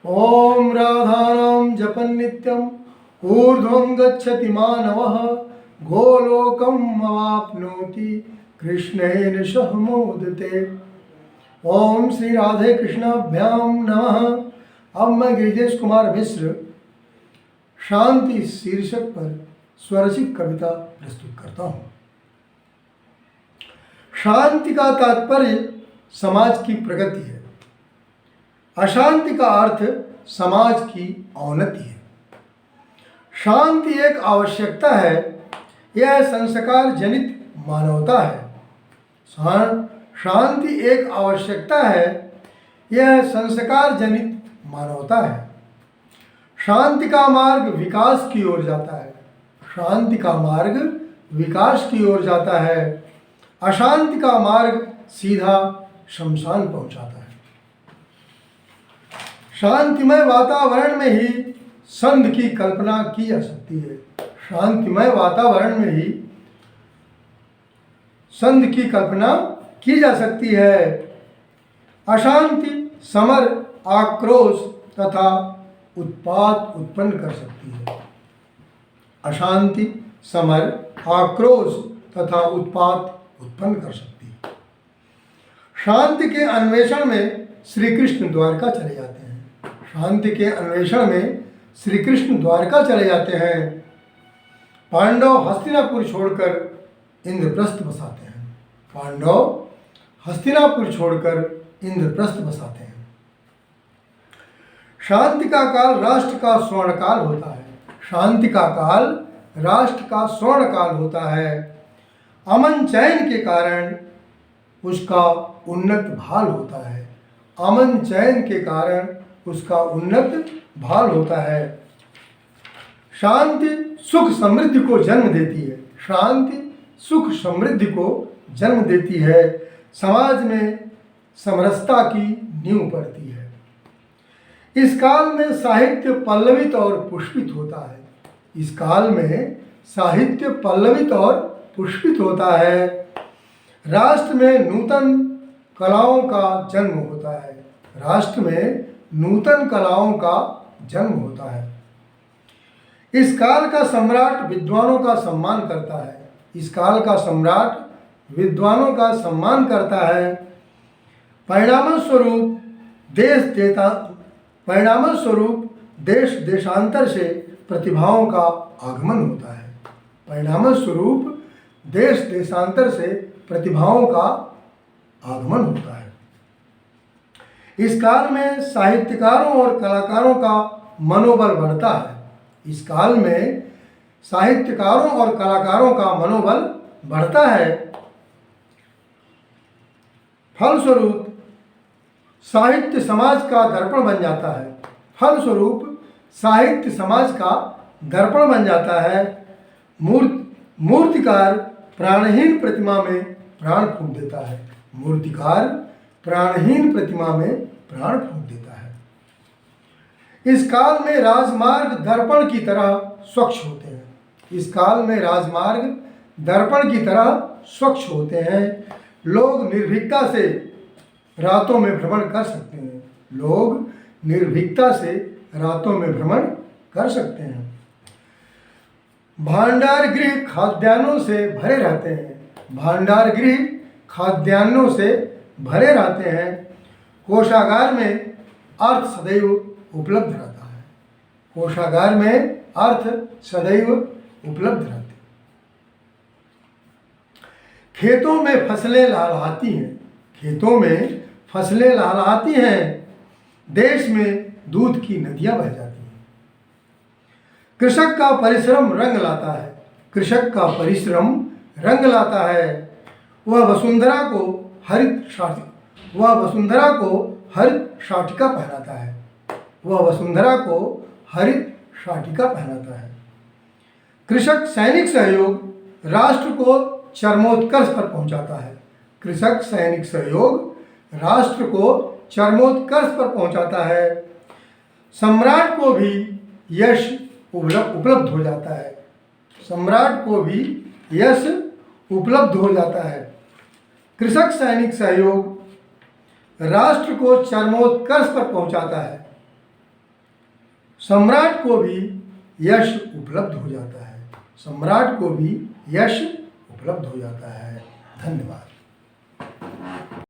ओम राधानां जपन नित्यम ऊर्ध्वं गच्छति मानवः गोलोकम् अवाप्नोति कृष्णेन सह मोदते। ओम श्री राधे कृष्णाभ्याम नमः। अब मैं गिरिजेश कुमार मिश्र शांति शीर्षक पर स्वरचित कविता प्रस्तुत करता हूँ। शांति का तात्पर्य समाज की प्रगति है। अशांति का अर्थ समाज की अवनति है। शांति एक आवश्यकता है, यह संस्कार जनित मानवता है। शांति एक आवश्यकता है, यह संस्कार जनित मानवता है। शांति का मार्ग विकास की ओर जाता है। शांति का मार्ग विकास की ओर जाता है। अशांति का मार्ग सीधा शमशान पहुंचाता है। शांतिमय वातावरण में ही संध की कल्पना की जा सकती है। शांतिमय वातावरण में ही संध की कल्पना की जा सकती है। अशांति समर, आक्रोश तथा उत्पात उत्पन्न कर सकती है। अशांति समर, आक्रोश तथा उत्पात उत्पन्न कर सकती है। शांति के अन्वेषण में श्री कृष्ण द्वारका चले जाते हैं। शांति के अन्वेषण में श्री कृष्ण द्वारका चले जाते हैं। पांडव हस्तिनापुर छोड़कर इंद्रप्रस्थ बसाते हैं। पांडव हस्तिनापुर छोड़कर इंद्रप्रस्थ बसाते हैं। शांति का काल राष्ट्र का स्वर्ण काल होता है। शांति का काल राष्ट्र का स्वर्ण काल होता है। अमन चैन के कारण उसका उन्नत भाल होता है। अमन चैन के कारण उसका उन्नत भाल होता है। शांति सुख समृद्धि को जन्म देती है। शांति सुख समृद्धि को जन्म देती है। समाज में समरसता की नींव पड़ती है। इस काल में साहित्य पल्लवित और पुष्पित होता है। इस काल में साहित्य पल्लवित और पुष्पित होता है। राष्ट्र में नूतन कलाओं का जन्म होता है। राष्ट्र में नूतन कलाओं का जन्म होता है। इस काल का सम्राट विद्वानों का सम्मान करता है। इस काल का सम्राट विद्वानों का सम्मान करता है। परिणामस्वरूप देश देशांतर से प्रतिभाओं का आगमन होता है। परिणामस्वरूप देश देशांतर से प्रतिभाओं का आगमन होता है। इस काल में साहित्यकारों और कलाकारों का मनोबल बढ़ता है। इस काल में साहित्यकारों और कलाकारों का मनोबल बढ़ता है। फलस्वरूप साहित्य समाज का दर्पण बन जाता है। फलस्वरूप साहित्य समाज का दर्पण बन जाता है। मूर्तिकार प्राणहीन प्रतिमा में प्राण फूंक देता है। मूर्तिकार प्राणहीन प्रतिमा में प्राण फूंक देता है। इस काल में राजमार्ग दर्पण की तरह स्वच्छ होते हैं। इस काल में राजमार्ग दर्पण की तरह स्वच्छ होते हैं। लोग निर्भीकता से रातों में भ्रमण कर सकते हैं। लोग निर्भीकता से रातों में भ्रमण कर सकते हैं। भांडार गृह खाद्यान्नों से भरे रहते हैं। भांडार गृह खाद्यान्नों से भरे रहते हैं। कोषागार में अर्थ सदैव उपलब्ध रहता है। कोषागार में अर्थ सदैव उपलब्ध रहते हैं। खेतों में फसलें लहलहाती हैं। खेतों में फसलें लहलहाती हैं। देश में दूध की नदियां बह जाती हैं। कृषक का परिश्रम रंग लाता है। कृषक का परिश्रम रंग लाता है। वह वसुंधरा को हरित शाटिका पहनाता है। वह वसुंधरा को हरित शाटिका पहनाता है। कृषक सैनिक सहयोग राष्ट्र को चरमोत्कर्ष पर पहुंचाता है। कृषक सैनिक सहयोग राष्ट्र को चरमोत्कर्ष पर पहुंचाता है। सम्राट को भी यश उपलब्ध हो जाता है। सम्राट को भी यश उपलब्ध हो जाता है। कृषक सैनिक सहयोग राष्ट्र को चरमोत्कर्ष पर पहुंचाता है। सम्राट को भी यश उपलब्ध हो जाता है। सम्राट को भी यश उपलब्ध हो जाता है। धन्यवाद।